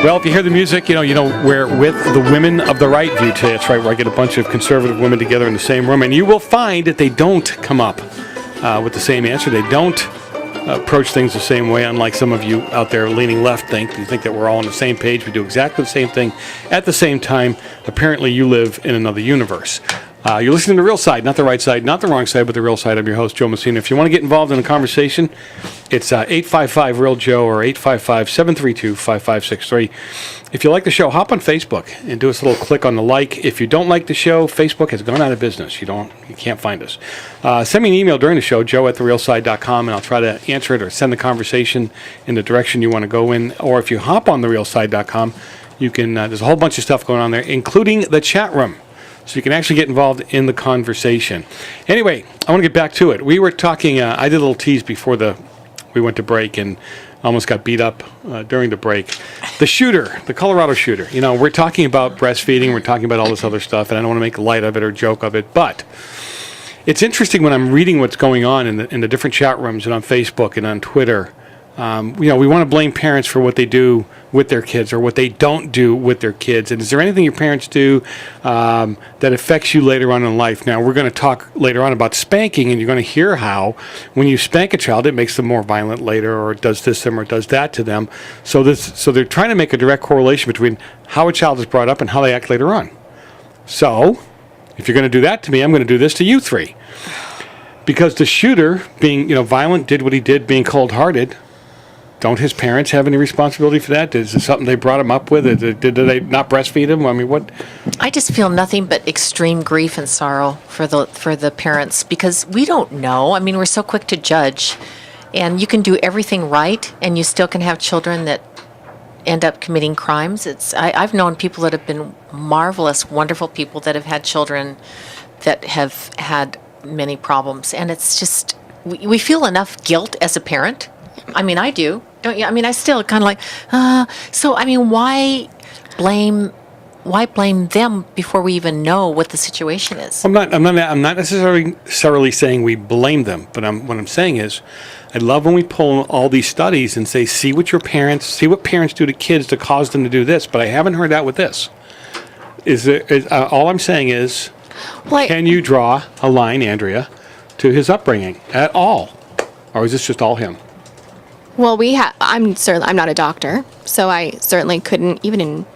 Well, if you hear the music, we're with the Women of the Right View today. That's right, where I get a bunch of conservative women together in the same room, and you will find that they don't come up with the same answer. They don't approach things the same way, unlike some of you out there leaning left think. You think that we're all on the same page. We do exactly the same thing at the same time. Apparently, you live in another universe. You're listening to The Real Side, not the right side, not the wrong side, but The Real Side. I'm your host, Joe Messina. If you want to get involved in a conversation, it's 855-REAL-JOE or 855-732-5563. If you like the show, hop on Facebook and do us a little click on the like. If you don't like the show, Facebook has gone out of business. You can't find us. Send me an email during the show, joe@therealside.com, and I'll try to answer it or send the conversation in the direction you want to go in. Or if you hop on therealside.com, you can. There's a whole bunch of stuff going on there, including the chat room. So you can actually get involved in the conversation. Anyway, I want to get back to it. We were talking, I did a little tease before we went to break and almost got beat up during the break. The shooter, the Colorado shooter. We're talking about breastfeeding. We're talking about all this other stuff, and I don't want to make light of it or joke of it. But it's interesting when I'm reading what's going on in the different chat rooms and on Facebook and on Twitter. We want to blame parents for what they do with their kids or what they don't do with their kids. And is there anything your parents do that affects you later on in life? Now, we're going to talk later on about spanking, and you're going to hear how when you spank a child, it makes them more violent later, or it does this to them or does that to them. So they're trying to make a direct correlation between how a child is brought up and how they act later on. So if you're going to do that to me, I'm going to do this to you three. Because the shooter, being violent, did what he did, being cold-hearted. Don't his parents have any responsibility for that? Is it something they brought him up with? Did they not breastfeed him? I mean, what? I just feel nothing but extreme grief and sorrow for the parents, because we don't know. I mean, we're so quick to judge, and you can do everything right, and you still can have children that end up committing crimes. I've known people that have been marvelous, wonderful people that have had children that have had many problems, and it's just we feel enough guilt as a parent. I mean, I do. Don't you? I mean, I still kind of like, so, I mean, why blame them before we even know what the situation is? I'm not necessarily saying we blame them, but what I'm saying is, I love when we pull all these studies and say, see what parents do to kids to cause them to do this, but I haven't heard that with this. All I'm saying is, can you draw a line, Andrea, to his upbringing at all? Or is this just all him? Well, I'm not a doctor, so I certainly couldn't even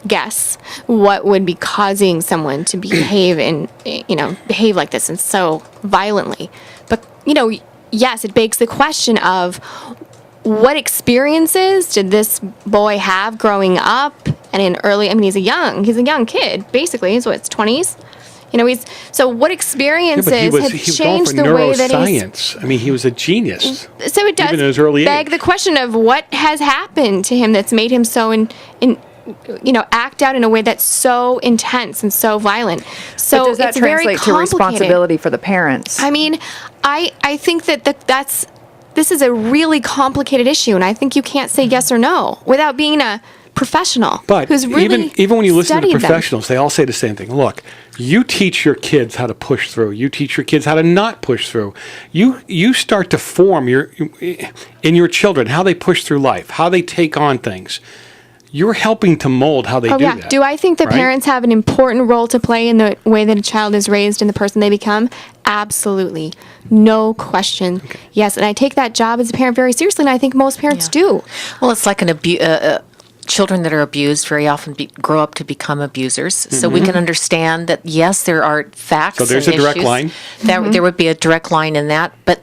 guess what would be causing someone to behave like this and so violently. But yes, it begs the question of what experiences did this boy have growing up and he's a young kid, basically. He's 20s. So what experiences have changed the way that he's... I mean, he was a genius. So it does even in his early beg age. the question of what has happened to him that's made him so act out in a way that's so intense and so violent. So but does that it's very translate to responsibility for the parents? I mean, I think this is a really complicated issue, and I think you can't say yes or no without being a professional. But who's really even when you listen to professionals, them. they all say the same thing. Look, you teach your kids how to push through. You teach your kids how to not push through. You start to form in your children how they push through life, how they take on things. You're helping to mold how they do that. Do I think that parents have an important role to play in the way that a child is raised and the person they become? Absolutely. No question. Okay. Yes, and I take that job as a parent very seriously, and I think most parents do. Well, it's like children that are abused very often grow up to become abusers. Mm-hmm. So we can understand that, yes, there are facts. So there's a direct line. There would be a direct line in that. But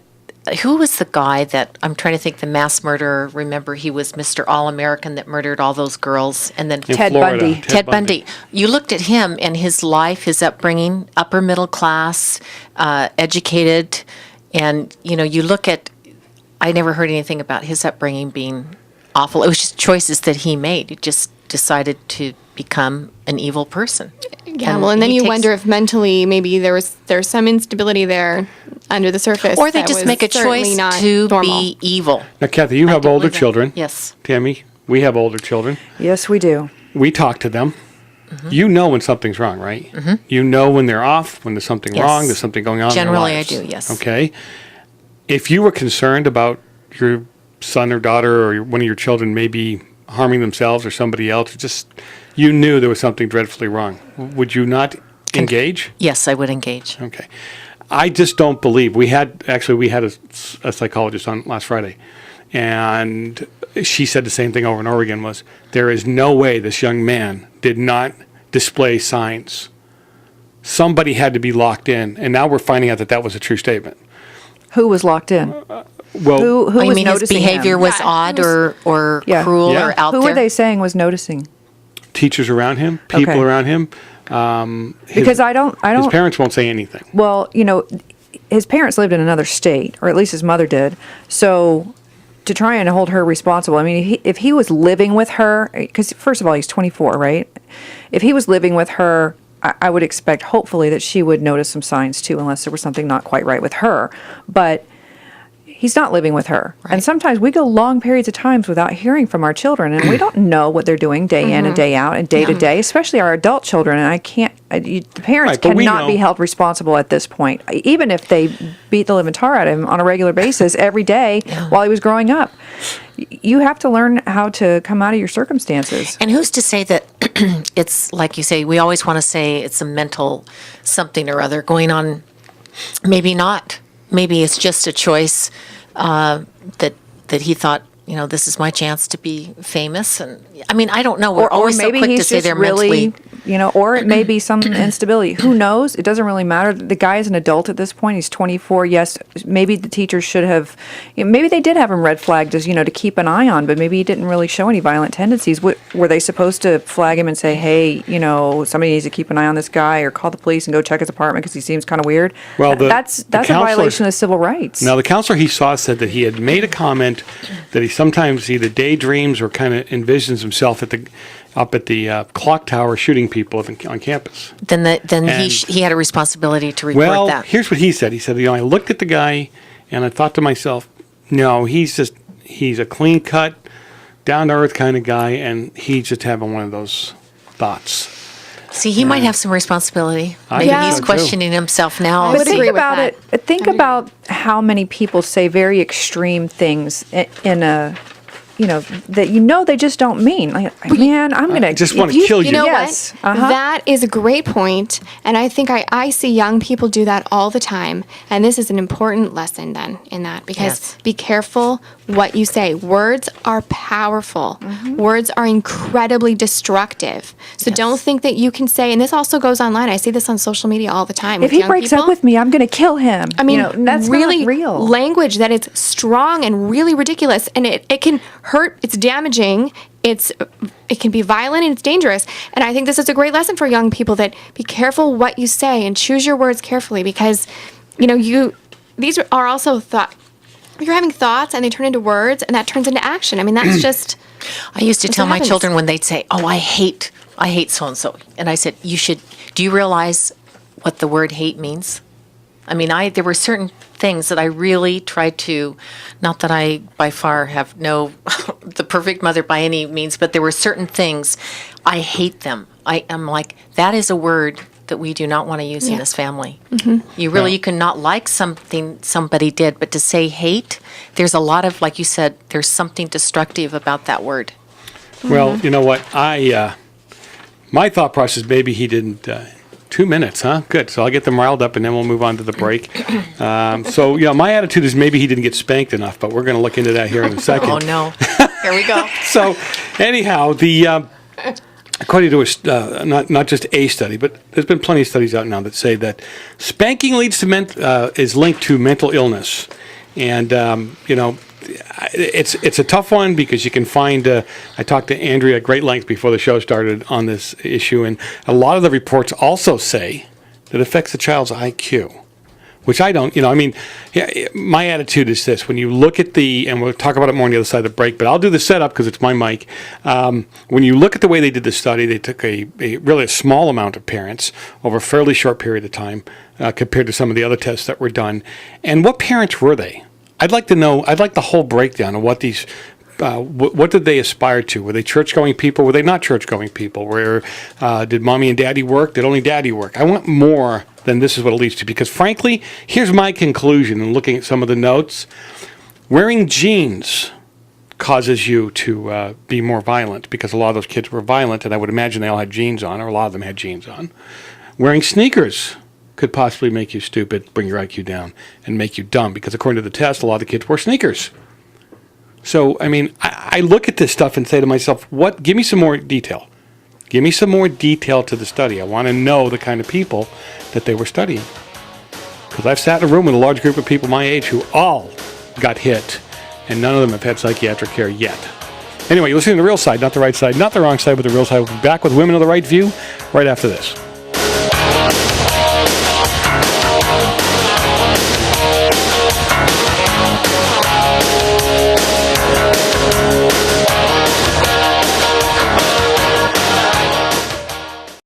who was the guy that, I'm trying to think, the mass murderer? Remember, he was Mr. All-American that murdered all those girls. And then Ted Bundy. Ted Bundy. You looked at him and his life, his upbringing, upper middle class, educated. And, you look at, I never heard anything about his upbringing being awful. It was just choices that he made. He just decided to become an evil person. Yeah, and then you wonder if mentally maybe there's some instability there under the surface. Or they just make a choice to be evil. Now, Kathy, you have older children. Yes. Tammy, we have older children. Yes, we do. We talk to them. Mm-hmm. You know when something's wrong, right? Mm-hmm. You know when they're off, when there's something wrong, there's something going on Generally, in their lives. I do, yes. Okay. If you were concerned about your son or daughter or one of your children maybe harming themselves or somebody else, just you knew there was something dreadfully wrong, would you not engage? Yes, I would engage. Okay. I just don't believe. We had a psychologist on last Friday, and she said the same thing over and over again, was there is no way this young man did not display signs. Somebody had to be locked in, and now we're finding out that that was a true statement. Who was locked in? Well, Who Oh, you was mean his noticing behavior him? was Yeah, odd he was- or Yeah. cruel Yeah. or out Who there? were they saying was noticing? teachers around him, people Okay. around him. Because I don't. His parents won't say anything. Well, his parents lived in another state, or at least his mother did. So to try and hold her responsible, I mean, if he was living with her, because first of all, he's 24, right? If he was living with her, I would expect, hopefully, that she would notice some signs too, unless there was something not quite right with her. But he's not living with her. And sometimes we go long periods of times without hearing from our children, and we don't know what they're doing day in and day out and day to day, especially our adult children. And the parents Right, but we cannot know- be held responsible at this point, even if they beat the living tar out of him on a regular basis every day while he was growing up. You have to learn how to come out of your circumstances. And who's to say that it's, like you say, we always want to say it's a mental something or other going on. Maybe not. Maybe it's just a choice that he thought, this is my chance to be famous. And I mean, I don't know. We're always so quick to say they're mentally. Or it may be some instability. Who knows? It doesn't really matter. The guy is an adult at this point. He's 24. Yes, maybe the teachers should have, maybe they did have him red flagged as, to keep an eye on, but maybe he didn't really show any violent tendencies. Were they supposed to flag him and say, hey, somebody needs to keep an eye on this guy, or call the police and go check his apartment because he seems kind of weird? Well, that's a violation of civil rights. Now, the counselor he saw said that he had made a comment that he sometimes either daydreams or kind of envisions himself up at the clock tower shooting people on campus. Then And- he had a responsibility to report Well, that. here's what he said. He said, I looked at the guy and I thought to myself, no, he's a clean cut, down to earth kind of guy, and he's just having one of those thoughts. See, he might have some responsibility. I Maybe think he's so, too. questioning himself now. I But would think agree with about that. it. Think I would about how many people say very extreme things in a, that they just don't mean. Like, man, I'm gonna just wanna if you- kill you. You know Yes. what? Uh-huh. That is a great point, and I think I see young people do that all the time, and this is an important lesson then in that, because Yes. be careful what you say. Words are powerful. Words are incredibly destructive. So don't think that you can say, and this also goes online. I see this on social media all the time. If he breaks up with me, I'm gonna kill him. I mean, that's really not real. language that is strong and really ridiculous, and it can hurt. It's damaging. It can be violent and it's dangerous. And I think this is a great lesson for young people, that be careful what you say and choose your words carefully, because these are also thought. You're having thoughts and they turn into words, and that turns into action. I mean, that's just. I used to That's tell what my happens. children when they'd say, "Oh, I hate so-and-so," and I said, do you realize what the word hate means? I mean, there were certain things that I really tried to, not that I by far have the perfect mother by any means, but there were certain things, I hate them. I am like, that is a word that we do not want to use in Yeah. this family. You cannot like something somebody did, but to say hate, there's a lot of, like you said, there's something destructive about that word. Well, you know what? My thought process, maybe he didn't. 2 minutes, huh? Good. So I'll get them riled up, and then we'll move on to the break. My attitude is maybe he didn't get spanked enough, but we're going to look into that here in a second. Oh, no. Here we go. So, anyhow, according to not just a study, but there's been plenty of studies out now that say that spanking is linked to mental illness, and it's a tough one because you can find. I talked to Andrea at great length before the show started on this issue, and a lot of the reports also say that it affects the child's IQ. Which I don't, my attitude is this. When you look at and we'll talk about it more on the other side of the break, but I'll do the setup because it's my mic. When you look at the way they did the study, they took a really small amount of parents over a fairly short period of time compared to some of the other tests that were done. And what parents were they? I'd like to know, I'd like the whole breakdown of what these what did they aspire to? Were they church-going people? Were they not church-going people? Did mommy and daddy work? Did only daddy work? I want more than this is what it leads to, because frankly, here's my conclusion in looking at some of the notes. Wearing jeans causes you to be more violent, because a lot of those kids were violent, and I would imagine they all had jeans on, or a lot of them had jeans on. Wearing sneakers could possibly make you stupid, bring your IQ down, and make you dumb, because according to the test, a lot of the kids wore sneakers. So, I mean, I look at this stuff and say to myself, give me some more detail. Give me some more detail to the study. I want to know the kind of people that they were studying. Because I've sat in a room with a large group of people my age who all got hit, and none of them have had psychiatric care yet. Anyway, you're listening to The Real Side, not the right side, not the wrong side, but the real side. We'll be back with Women of the Right View right after this.